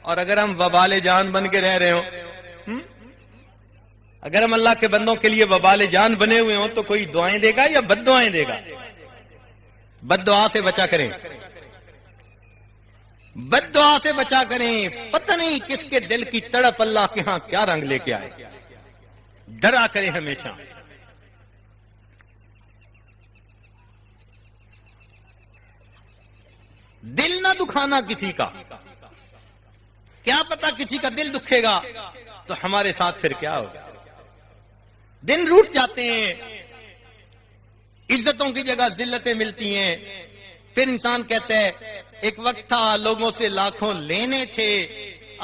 اور اگر ہم وبال جان بن کے رہ رہے ہوں، اگر ہم اللہ کے بندوں کے لیے وبال جان بنے ہوئے ہوں تو کوئی دعائیں دے گا یا بد دعائیں دے گا؟ بد دعا سے بچا کریں، بد دعا سے بچا کریں. پتہ نہیں کس کے دل کی تڑپ اللہ کے ہاں کیا رنگ لے کے آئے. ڈرا کریں ہمیشہ. دل نہ دکھانا کسی کا. کیا پتا کسی کا دل دکھے گا تو ہمارے ساتھ پھر کیا ہوگا. دن روٹ جاتے ہیں، عزتوں کی جگہ ذلتیں ملتی ہیں. پھر انسان کہتا ہے ایک وقت تھا لوگوں سے لاکھوں لینے تھے،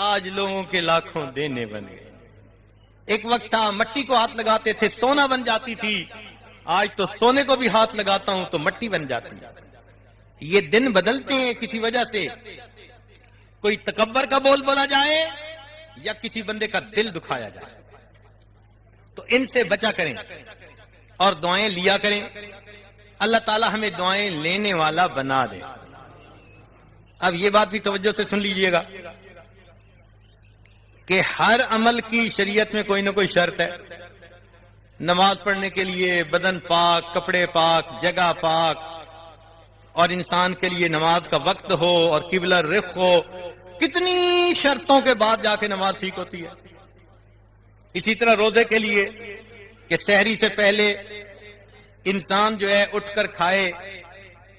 آج لوگوں کے لاکھوں دینے بن گئے. ایک وقت تھا مٹی کو ہاتھ لگاتے تھے سونا بن جاتی تھی، آج تو سونے کو بھی ہاتھ لگاتا ہوں تو مٹی بن جاتی ہے. یہ دن بدلتے ہیں کسی وجہ سے. کوئی تکبر کا بول بولا جائے یا کسی بندے کا دل دکھایا جائے. تو ان سے بچا کریں اور دعائیں لیا کریں. اللہ تعالی ہمیں دعائیں لینے والا بنا دے. اب یہ بات بھی توجہ سے سن لیجئے گا کہ ہر عمل کی شریعت میں کوئی نہ کوئی شرط ہے. نماز پڑھنے کے لیے بدن پاک، کپڑے پاک، جگہ پاک، اور انسان کے لیے نماز کا وقت ہو اور قبلہ رخ ہو. کتنی شرطوں کے بعد جا کے نماز ٹھیک ہوتی ہے. اسی طرح روزے کے لیے کہ سحری سے پہلے انسان جو ہے اٹھ کر کھائے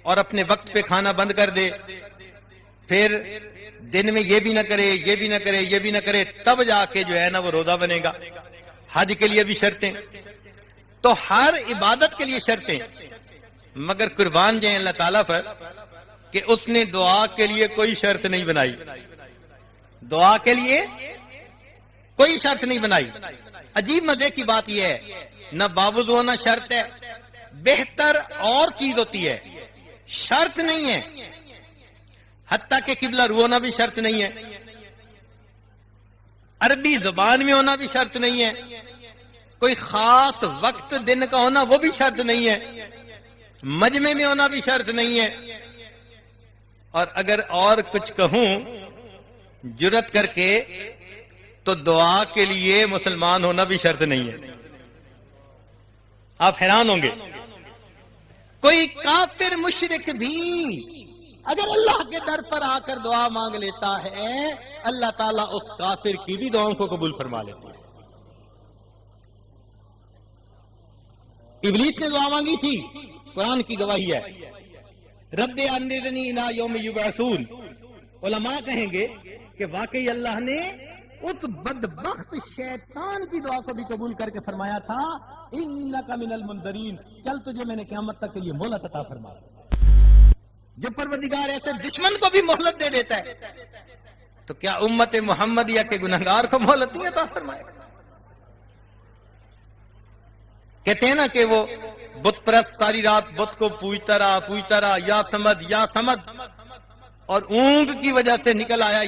اور اپنے وقت پہ کھانا بند کر دے، پھر دن میں یہ بھی نہ کرے، یہ بھی نہ کرے، یہ بھی نہ کرے، تب جا کے جو ہے نا وہ روزہ بنے گا. حج کے لیے بھی شرطیں. تو ہر عبادت کے لیے شرطیں. مگر قربان جائیں اللہ تعالیٰ پر کہ اس نے دعا کے لیے کوئی شرط نہیں بنائی. دعا کے لیے کوئی شرط نہیں بنائی. عجیب مزے کی بات یہ ہے، نہ باوضو ہونا شرط ہے، بہتر اور چیز ہوتی ہے، شرط نہیں ہے. حتیٰ کہ قبلہ رو ہونا بھی شرط نہیں ہے، عربی زبان میں ہونا بھی شرط نہیں ہے، کوئی خاص وقت دن کا ہونا وہ بھی شرط نہیں ہے، مجمع میں ہونا بھی شرط نہیں ہے. اور اگر اور کچھ کہوں جرت کر کے تو دعا کے لیے مسلمان ہونا بھی شرط نہیں ہے. آپ حیران ہوں گے، کوئی کافر مشرک بھی اگر اللہ کے در پر آ کر دعا مانگ لیتا ہے، اللہ تعالیٰ اس کافر کی بھی دعاؤں کو قبول فرما لیتے ہیں. ابلیس نے دعا مانگی تھی، قرآن کی گواہی ہے، رب انظرنی الی یوم یبعثون. علماء کہیں گے کہ واقعی اللہ نے اس بدبخت شیطان کی دعا کو بھی قبول کر کے فرمایا تھا انک من المنذرین، چل تجھے میں نے قیامت تک کے لیے مہلت عطا فرمایا. جو پروردگار ایسے دشمن کو بھی مہلت دے دیتا ہے تو کیا امت محمدیہ کے گنہگار کو مہلت نہیں عطا فرمائے گا؟ کہتے ہیں نا کہ وہ بت پرست ساری رات بت کو پوجتا رہا یا سمد یا سمد، اور اونگ کی وجہ سے نکل آیا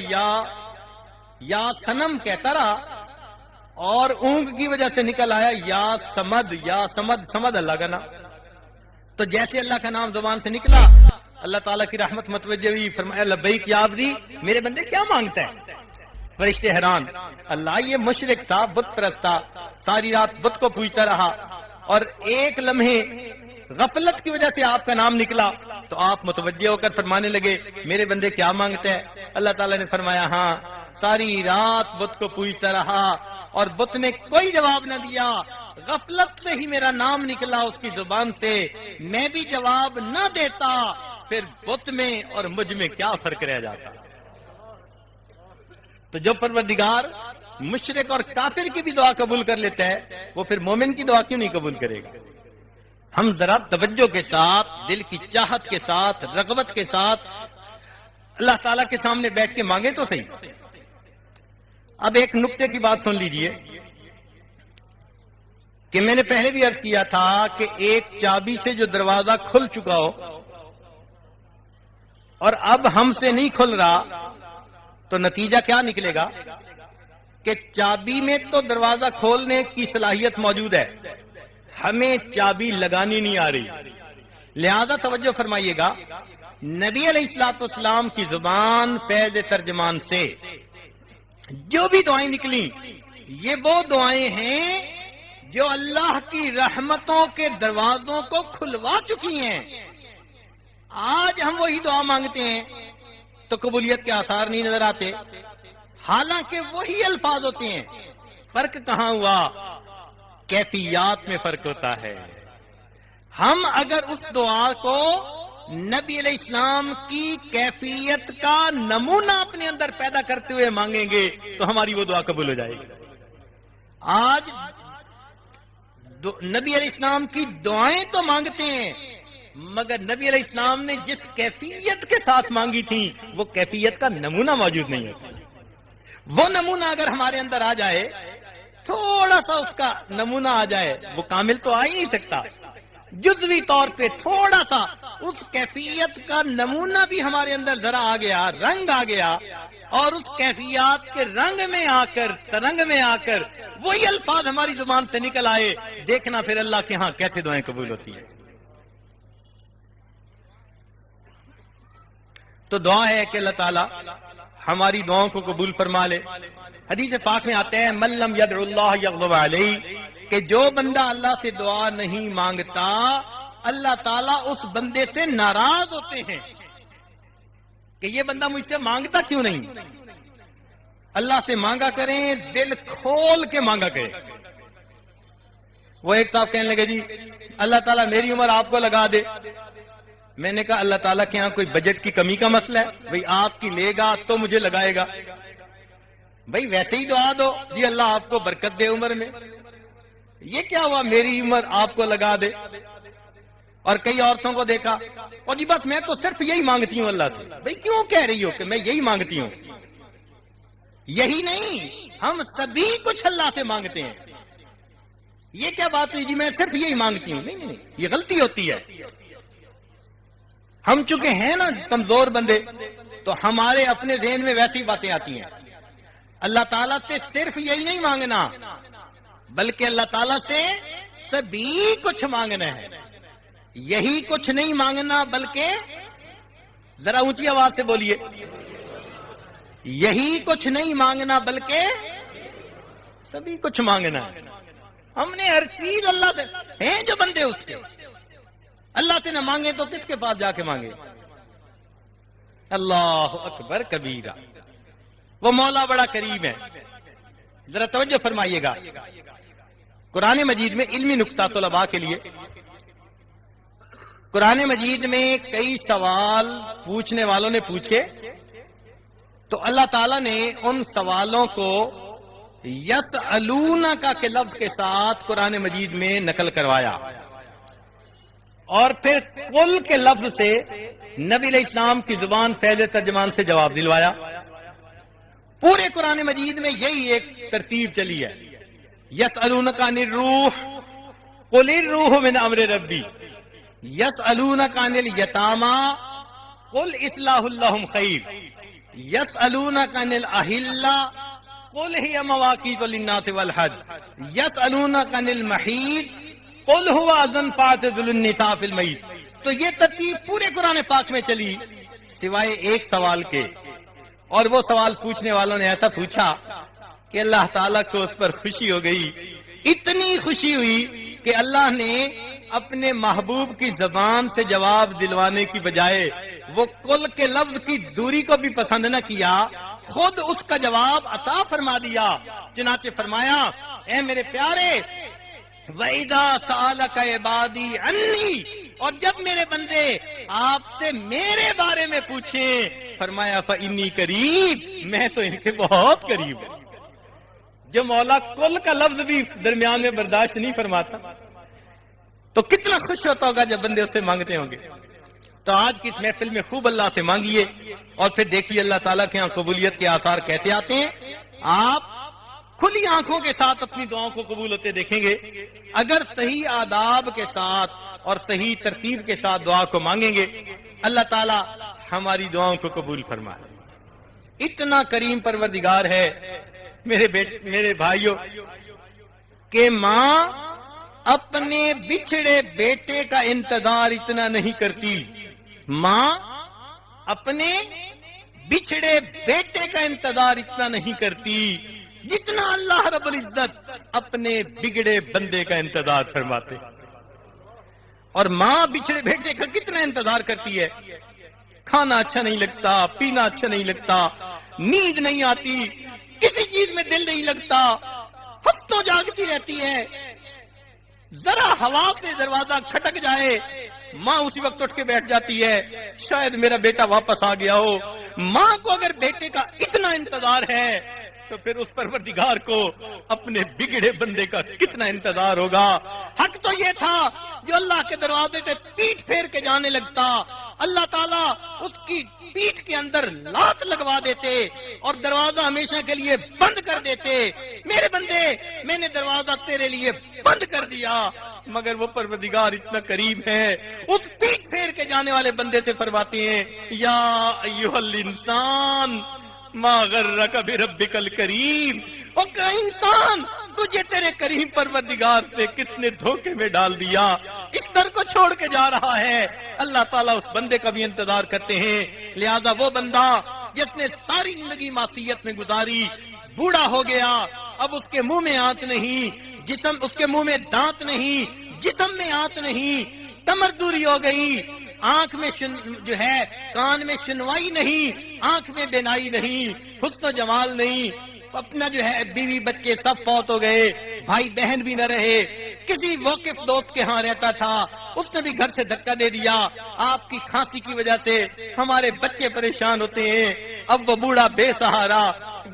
یا سنم کہتا رہا، اور اونگ کی وجہ سے نکل آیا یا سمد سمد اللہ کا نام. تو جیسے اللہ کا نام زبان سے نکلا اللہ تعالیٰ کی رحمت متوجہ ہوئی، فرمایا لبیک یا عبدی، میرے بندے کیا مانگتا ہے؟ فرشتے حیران، اللہ یہ مشرک تھا، بت پرست تھا، ساری رات بت کو پوجتا رہا، اور ایک لمحے غفلت کی وجہ سے آپ کا نام نکلا تو آپ متوجہ ہو کر فرمانے لگے میرے بندے کیا مانگتا ہے؟ اللہ تعالیٰ نے فرمایا ہاں، ساری رات بت کو پوجتا رہا اور بت نے کوئی جواب نہ دیا، غفلت سے ہی میرا نام نکلا اس کی زبان سے، میں بھی جواب نہ دیتا، پھر بت میں اور مجھ میں کیا فرق رہ جاتا؟ تو جو پروردگار مشرک اور کافر کی بھی دعا قبول کر لیتا ہے وہ پھر مومن کی دعا کیوں نہیں قبول کرے گا؟ ہم ذرا توجہ کے ساتھ، دل کی چاہت کے ساتھ، رغبت کے ساتھ اللہ تعالیٰ کے سامنے بیٹھ کے مانگے تو صحیح. اب ایک نکتے کی بات سن لیجئے کہ میں نے پہلے بھی عرض کیا تھا کہ ایک چابی سے جو دروازہ کھل چکا ہو اور اب ہم سے نہیں کھل رہا تو نتیجہ کیا نکلے گا کہ چابی میں تو دروازہ کھولنے کی صلاحیت موجود ہے، ہمیں چابی لگانی نہیں آ رہی. لہذا توجہ فرمائیے گا، نبی علیہ الصلوۃ والسلام کی زبان فیض ترجمان سے جو بھی دعائیں نکلی یہ وہ دعائیں ہیں جو اللہ کی رحمتوں کے دروازوں کو کھلوا چکی ہیں. آج ہم وہی دعا مانگتے ہیں تو قبولیت کے آثار نہیں نظر آتے، حالانکہ وہی الفاظ ہوتے ہیں. فرق کہاں ہوا؟ کیفیات میں فرق ہوتا ہے. ہم اگر اس دعا کو نبی علیہ السلام کی کیفیت کا نمونہ اپنے اندر پیدا کرتے ہوئے مانگیں گے تو ہماری وہ دعا قبول ہو جائے گی. آج نبی علیہ السلام کی دعائیں تو مانگتے ہیں، مگر نبی علیہ السلام نے جس کیفیت کے ساتھ مانگی تھی وہ کیفیت کا نمونہ موجود نہیں ہے. وہ نمونہ اگر ہمارے اندر آ جائے، تھوڑا سا اس کا نمونہ آ جائے، وہ کامل تو آ ہی نہیں سکتا، جزوی طور پہ تھوڑا سا اس کیفیت کا نمونہ بھی ہمارے اندر ذرا آ گیا، رنگ آ گیا، اور اس کیفیات کے رنگ میں آ کر، ترنگ میں آ کر وہی الفاظ ہماری زبان سے نکل آئے، دیکھنا پھر اللہ کے ہاں کیسے دعائیں قبول ہوتی ہیں. تو دعا ہے کہ اللہ تعالیٰ ہماری دعاؤں کو قبول فرما لے. حدیث پاک میں آتے ہیں من لم یدع اللہ یغضب علیہ، کہ جو بندہ اللہ سے دعا نہیں مانگتا اللہ تعالیٰ اس بندے سے ناراض ہوتے ہیں کہ یہ بندہ مجھ سے مانگتا کیوں نہیں. اللہ سے مانگا کریں، دل کھول کے مانگا کریں. وہ ایک صاحب کہنے لگے جی اللہ تعالیٰ میری عمر آپ کو لگا دے. میں نے کہا اللہ تعالیٰ کے یہاں کوئی بجٹ کی کمی کا مسئلہ ہے؟ بھئی آپ کی لے گا تو مجھے لگائے گا. بھئی ویسے ہی دعا دو جی اللہ آپ کو برکت دے عمر میں. یہ کیا ہوا میری عمر آپ کو لگا دے؟ اور کئی عورتوں کو دیکھا اور جی بس میں تو صرف یہی مانگتی ہوں اللہ سے. بھئی کیوں کہہ رہی ہو کہ میں یہی مانگتی ہوں؟ یہی نہیں، ہم سبھی کچھ اللہ سے مانگتے ہیں. یہ کیا بات ہوئی جی میں صرف یہی مانگتی ہوں؟ نہیں، یہ غلطی ہوتی ہے. ہم چونکہ ہیں نا کمزور بندے، تو ہمارے اپنے ذہن میں ویسی باتیں آتی ہیں. اللہ تعالیٰ سے صرف یہی نہیں مانگنا، بلکہ اللہ تعالیٰ سے سبھی کچھ مانگنا ہے. یہی کچھ نہیں مانگنا بلکہ، ذرا اونچی آواز سے بولیے، یہی کچھ نہیں مانگنا بلکہ سبھی کچھ مانگنا ہے. ہم نے ہر چیز اللہ سے، ہیں جو بندے اس کے اللہ سے نہ مانگے تو کس کے پاس جا کے مانگے؟ اللہ اکبر کبیرہ. وہ مولا بڑا قریب ہے. ذرا توجہ فرمائیے گا، قرآن مجید میں علمی نکتہ طلباء کے لیے، قرآن مجید میں کئی سوال پوچھنے والوں نے پوچھے تو اللہ تعالیٰ نے ان سوالوں کو یسألونک کے لفظ کے ساتھ قرآن مجید میں نقل کروایا، اور پھر قل کے لفظ سے نبی علیہ السلام کی زبان فیض ترجمان سے جواب دلوایا. پورے قرآن مجید میں یہی ایک ترتیب چلی ہے. یسألونک عن الروح قل الروح من امر ربی، یسألونک عن الیتامی قل اصلاح لہم خیر، یسألونک عن الاہلہ قل ہی مواقیت للناس والحج، یسألونک عن المحیض قل هو اذن فاعتزلوا النساء فی المحیض. تو یہ ترتیب پورے قرآن پاک میں چلی سوائے ایک سوال کے، اور وہ سوال پوچھنے والوں نے ایسا پوچھا کہ اللہ تعالیٰ کو اس پر خوشی ہو گئی. اتنی خوشی ہوئی کہ اللہ نے اپنے محبوب کی زبان سے جواب دلوانے کی بجائے وہ کل کے لفظ کی دوری کو بھی پسند نہ کیا، خود اس کا جواب عطا فرما دیا. چنانچہ فرمایا اے میرے پیارے وَإِذَا سَأَلَكَ عِبَادِي عَنِّي، اور جب میرے بندے آپ سے میرے بارے میں پوچھیں فرمایا فَإِنِّي قریب، میں تو ان کے بہت قریب ہوں. جو مولا کل کا لفظ بھی درمیان میں برداشت نہیں فرماتا تو کتنا خوش ہوتا ہوگا جب بندے اس سے مانگتے ہوں گے. تو آج کی اس محفل میں خوب اللہ سے مانگیے اور پھر دیکھیے اللہ تعالیٰ کے ہاں قبولیت کے آثار کیسے آتے ہیں. آپ کھلی آنکھوں کے ساتھ اپنی دعاؤں کو قبول ہوتے دیکھیں گے. اگر صحیح آداب کے ساتھ اور صحیح ترتیب کے ساتھ دعا کو مانگیں گے اللہ تعالیٰ ہماری دعاؤں کو قبول فرمائے. اتنا کریم پروردگار ہے میرے بھائیوں کہ ماں اپنے بچھڑے بیٹے کا انتظار اتنا نہیں کرتی. ماں اپنے بچھڑے بیٹے کا انتظار اتنا نہیں کرتی جتنا اللہ رب العزت اپنے بگڑے بندے کا انتظار فرماتے. اور ماں بچھڑے بیٹے کا کتنا انتظار کرتی ہے. کھانا اچھا نہیں لگتا، پینا اچھا نہیں لگتا، نیند نہیں آتی، کسی چیز میں دل نہیں لگتا، ہفتوں جاگتی رہتی ہے. ذرا ہوا سے دروازہ کھٹک جائے ماں اسی وقت اٹھ کے بیٹھ جاتی ہے، شاید میرا بیٹا واپس آ گیا ہو. ماں کو اگر بیٹے کا اتنا انتظار ہے تو پھر اس پروردگار کو اپنے بگڑے بندے کا کتنا انتظار ہوگا. حق تو یہ تھا جو اللہ کے دروازے سے پیٹھ پھیر کے جانے لگتا، اللہ تعالیٰ اس کی پیٹھ کے اندر لات لگوا دیتے اور دروازہ ہمیشہ کے لیے بند کر دیتے. میرے بندے، میں نے دروازہ تیرے لیے بند کر دیا. مگر وہ پروردگار اتنا قریب ہے، اس پیٹھ پھیر کے جانے والے بندے سے فرماتے ہیں یا ایھا الانسان ما غرک بربک الکریم. او انسان، تجھے تیرے کریم پروردگار سے کس نے دھوکے میں ڈال دیا، اس در کو چھوڑ کے جا رہا ہے. اللہ تعالیٰ اس بندے کا بھی انتظار کرتے ہیں. لہذا وہ بندہ جس نے ساری زندگی معصیت میں گزاری، بوڑھا ہو گیا، اب اس کے منہ میں آنت نہیں، جسم اس کے منہ میں دانت نہیں، جسم میں آنت نہیں، کمر دوری ہو گئی، آنکھ میں جو ہے کان میں سنوائی نہیں، آنکھ میں بینائی نہیں، حسن و جمال نہیں، اپنا جو ہے بیوی بچے سب فوت ہو گئے، بھائی بہن بھی نہ رہے، کسی واقف دوست کے ہاں رہتا تھا، اس نے بھی گھر سے دھکا دے دیا. آپ کی کھانسی کی وجہ سے ہمارے بچے پریشان ہوتے ہیں. اب وہ بوڑھا بے سہارا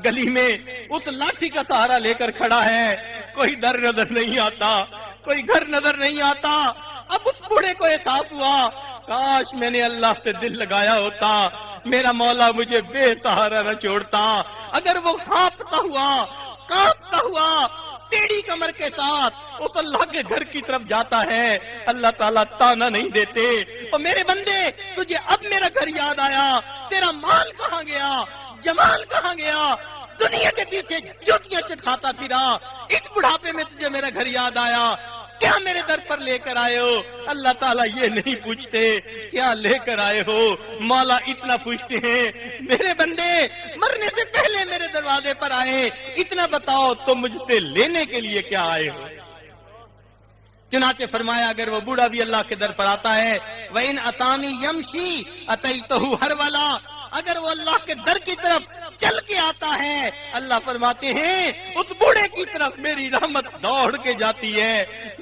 گلی میں اس لاٹھی کا سہارا لے کر کھڑا ہے، کوئی در نظر نہیں آتا، کوئی گھر نظر نہیں آتا. اب اس بوڑھے کو احساس ہوا کاش میں نے اللہ سے دل لگایا ہوتا، میرا مولا مجھے بے سہارا نہ چھوڑتا. اگر وہ کانپتا ہوا ٹیڑھی کمر کے ساتھ اس اللہ کے گھر کی طرف جاتا ہے، اللہ تعالیٰ تانا نہیں دیتے. اور میرے بندے، تجھے اب میرا گھر یاد آیا، تیرا مال کہاں گیا، جمال کہاں گیا، دنیا کے پیچھے جوتیاں چٹکھاتا پھرا، اس بڑھاپے میں تجھے میرا گھر یاد آیا، کیا میرے در پر لے کر آئے ہو؟ اللہ تعالیٰ یہ نہیں پوچھتے کیا لے کر آئے ہو، مولا اتنا پوچھتے ہیں میرے بندے مرنے سے پہلے میرے دروازے پر آئے، اتنا بتاؤ تم مجھ سے لینے کے لیے کیا آئے ہو. چنانچہ فرمایا اگر وہ بوڑھا بھی اللہ کے در پر آتا ہے وَإِنْ أَتَانِي يَمْشِي أَتَيْتُهُ هَرْوَلًا، اگر وہ اللہ کے در کی طرف چل کے آتا ہے، اللہ فرماتے ہیں اس بوڑھے کی طرف میری رحمت دوڑ کے جاتی ہے.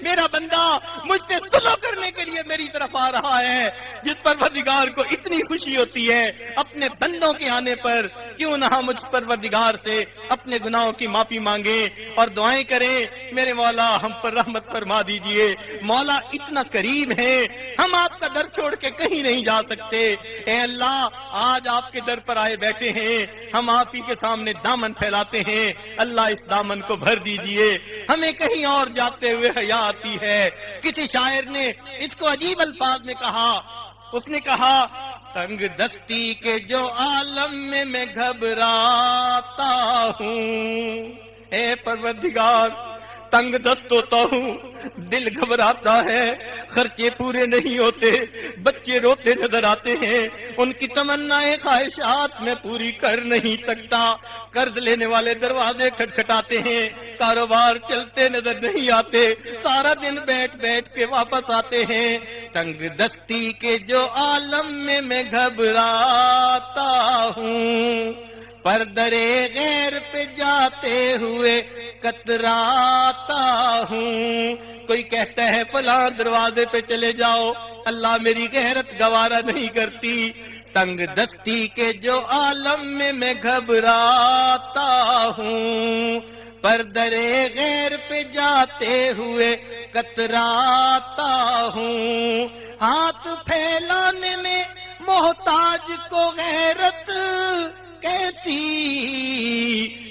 میرا بندہ مجھ سے سلو کرنے کے لیے میری طرف آ رہا ہے. جس پروردگار کو اتنی خوشی ہوتی ہے اپنے بندوں کے آنے پر، کیوں نہ مجھ پروردگار سے اپنے گناہوں کی معافی مانگے اور دعائیں کریں میرے مولا ہم پر رحمت فرما دیجئے. مولا اتنا قریب ہے، ہم آپ کا در چھوڑ کے کہیں نہیں جا سکتے. اے اللہ، آج آپ کے در پر آئے بیٹھے ہیں، ہم آپ ہی کے سامنے دامن پھیلاتے ہیں. اللہ اس دامن کو بھر دیجئے، ہمیں کہیں اور جاتے ہوئے حیا آتی ہے. کسی شاعر نے اس کو عجیب الفاظ میں کہا، اس نے کہا تنگ دستی کے جو عالم میں میں گھبراتا ہوں، اے پروردگار تنگ دست ہوتا ہوں، دل گھبراتا ہے، خرچے پورے نہیں ہوتے، بچے روتے نظر آتے ہیں، ان کی تمنائیں خواہشات میں پوری کر نہیں سکتا، قرض لینے والے دروازے کھٹکھٹاتے ہیں، کاروبار چلتے نظر نہیں آتے، سارا دن بیٹھ بیٹھ کے واپس آتے ہیں. تنگ دستی کے جو عالم میں گھبراتا ہوں، پر درے غیر پہ جاتے ہوئے کتراتا ہوں. کوئی کہتا ہے فلاں دروازے پہ چلے جاؤ، اللہ میری غیرت گوارا نہیں کرتی. تنگ دستی کے جو عالم میں گھبراتا ہوں، پر درے غیر پہ جاتے ہوئے کتراتا ہوں. ہاتھ پھیلانے میں محتاج کو غیرت کیسی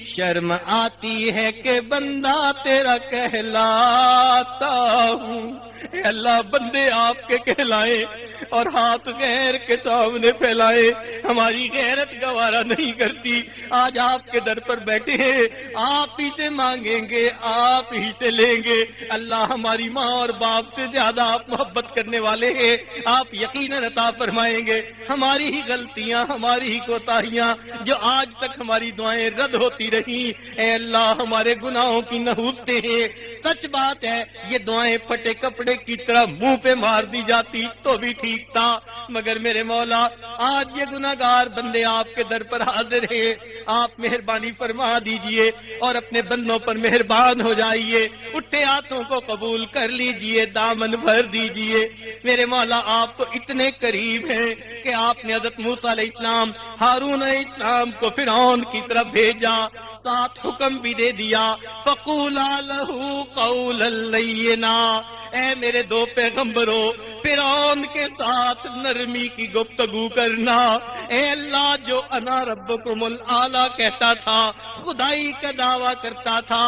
شرم آتی ہے کہ بندہ تیرا کہلاتا ہوں. اے اللہ بندے آپ کے کہلائیں اور ہاتھ غیر کے سامنے پھیلائے، ہماری غیرت گوارا نہیں کرتی۔ آج آپ کے در پر بیٹھے ہیں، آپ ہی سے مانگیں گے، آپ ہی سے لیں گے۔ اللہ ہماری ماں اور باپ سے زیادہ آپ محبت کرنے والے ہیں، آپ یقیناً عطا فرمائیں گے۔ ہماری ہی غلطیاں، ہماری ہی کوتاہیاں جو آج تک ہماری دعائیں رد ہوتی رہیں، اے اللہ ہمارے گناہوں کی نحوستیں ہیں۔ سچ بات ہے یہ دعائیں پھٹے کپڑے کی طرح منہ پہ مار دی جاتی تو بھی ٹھیک تھا، مگر میرے مولا آج یہ گناہگار بندے آپ کے در پر حاضر ہیں، آپ مہربانی فرما دیجئے اور اپنے بندوں پر مہربان ہو جائیے، اٹھے ہاتھوں کو قبول کر لیجئے، دامن بھر دیجئے۔ میرے مولا آپ تو اتنے قریب ہیں کہ آپ نے حضرت موسیٰ علیہ السلام، ہارون علیہ السلام کو فرعون کی طرف بھیجا، ساتھ حکم بھی دے دیا فَقُولَا لَهُ قَوْلًا لَيِّنًا۔ اے میرے دو پیغمبروں، فرعون کے ساتھ نرمی کی گفتگو کرنا۔ اے اللہ جو انا ربکم الاعلی کہتا تھا، خدائی کا دعویٰ کرتا تھا،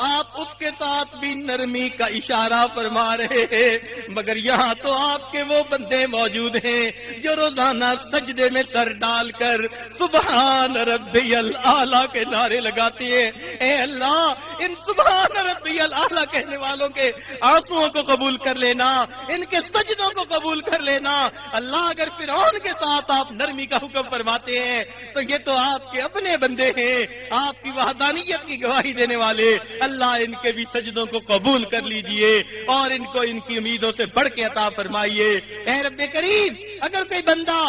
آپ اس کے ساتھ بھی نرمی کا اشارہ فرما رہے ہیں، مگر یہاں تو آپ کے وہ بندے موجود ہیں جو روزانہ سجدے میں سر ڈال کر سبحان ربی الاعلی کے نعرے لگاتے ہیں۔ اے اللہ ان سبحان ربی الاعلی کہنے والوں کے آنسوؤں کو قبول کر لینا، ان کے سجدوں کو قبول کر لینا۔ اللہ اگر فرعون کے ساتھ آپ نرمی کا حکم فرماتے ہیں تو یہ تو آپ کے اپنے بندے ہیں، آپ کی وحدانیت کی گواہی دینے والے۔ اللہ ان کے بھی سجدوں کو قبول کر لیجئے اور ان کو ان کی امیدوں سے بڑھ کے عطا فرمائیے۔ اے رب کریم اگر کوئی بندہ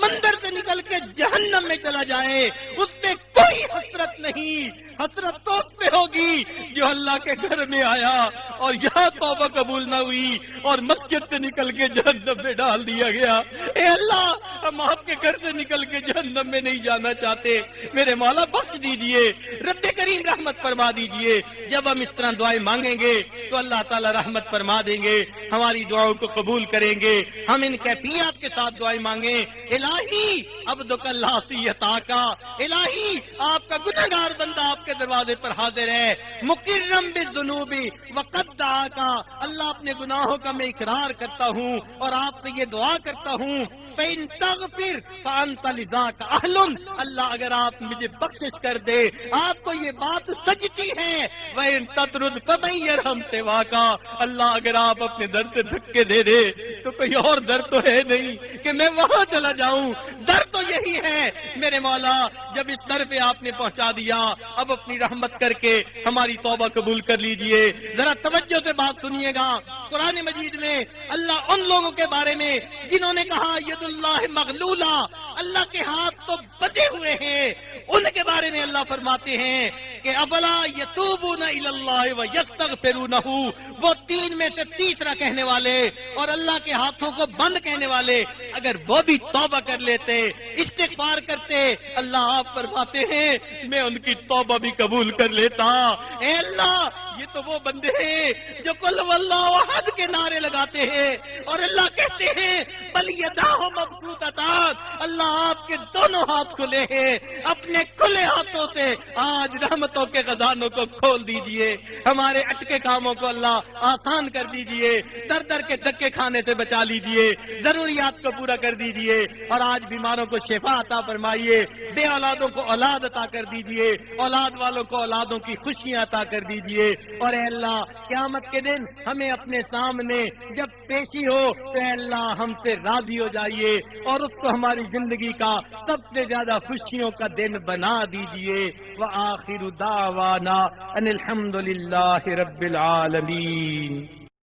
مندر سے نکل کے جہنم میں چلا جائے اس پہ کوئی حسرت نہیں، حسرت تو اس پہ ہوگی جو اللہ کے گھر میں آیا اور یہاں توبہ قبول نہ ہوئی اور مسجد سے نکل کے جہنم میں ڈال دیا گیا۔ اے اللہ ہم آپ کے گھر سے نکل کے جہنم میں نہیں جانا چاہتے، میرے مولا بخش دیجئے، رب کریم رحمت فرما دیجئے۔ جب ہم اس طرح دعائیں مانگیں گے تو اللہ تعالی رحمت فرما دیں گے، ہماری دعاؤں کو قبول کریں گے۔ ہم ان کیفیات کے ساتھ دعائیں مانگیں، الہی عبدک العاصی عطاکا، الہی آپ کا گنہگار بندہ آپ کے دروازے پر حاضر ہے، مقرم بالذنوب وقد دعاکا، اللہ اپنے گناہوں کا میں اقرار کرتا ہوں اور آپ سے یہ دعا کرتا ہوں فَإِن تَغْفِرْ فَأَنْتَ لِذَاكَ أَهْلٌ، اللہ اگر آپ مجھے بخشش کر دے، آپ کو یہ بات سجتی ہے، وَإِن تَطْرُدْ فَمَن يَرْحَمْ سِوَاكَ، اللہ اگر آپ اپنے در سے دھکے دے دے تو کوئی اور در تو ہے نہیں کہ میں وہاں چلا جاؤں، در تو یہی ہے میرے مولا۔ جب اس در پہ آپ نے پہنچا دیا اب اپنی رحمت کر کے ہماری توبہ قبول کر لیجئے۔ ذرا توجہ سے بات سنیے گا، قرآن مجید میں اللہ ان لوگوں کے بارے میں جنہوں نے کہا ید اللہ مغلولہ، اللہ کے ہاتھ تو بندھے ہوئے ہیں، ان کے بارے میں اللہ فرماتے ہیں کہ افلا یتوبون الی اللہ ویستغفرونہ، وہ تین میں سے تیسرا کہنے والے اور اللہ کے ہاتھوں کو بند کہنے والے اگر وہ بھی توبہ کر لیتے، استغفار کرتے، اللہ آپ فرماتے ہیں میں ان کی توبہ بھی قبول کر لیتا۔ اے اللہ یہ تو وہ بندے ہیں جو قل واللہ احد کے نعرے لگاتے ہیں اور اللہ کہتے ہیں بل یداہ مبسوطتان، اللہ آپ کے دونوں ہاتھ کھلے ہیں، اپنے کھلے ہاتھوں سے آج رحمتوں کے خزانوں کو کھول دیجئے، ہمارے اٹکے کاموں کو اللہ آسان کر دیجئے، در در کے دھکے کھانے سے بچا لیجئے، ضروریات کو پورا کر دیجئے اور آج بیماروں کو شفا عطا فرمائیے، بے اولادوں کو اولاد عطا کر دیجئے، اولاد والوں کو اولادوں کی خوشیاں عطا کر دیجئے، اور اے اللہ قیامت کے دن ہمیں اپنے سامنے جب پیشی ہو تو اے اللہ ہم سے راضی ہو جائیے اور اس کو ہماری زندگی کا سب سے زیادہ خوشیوں کا دن بنا دیجئے۔ وآخر دعوانا ان الحمد للہ رب العالمین۔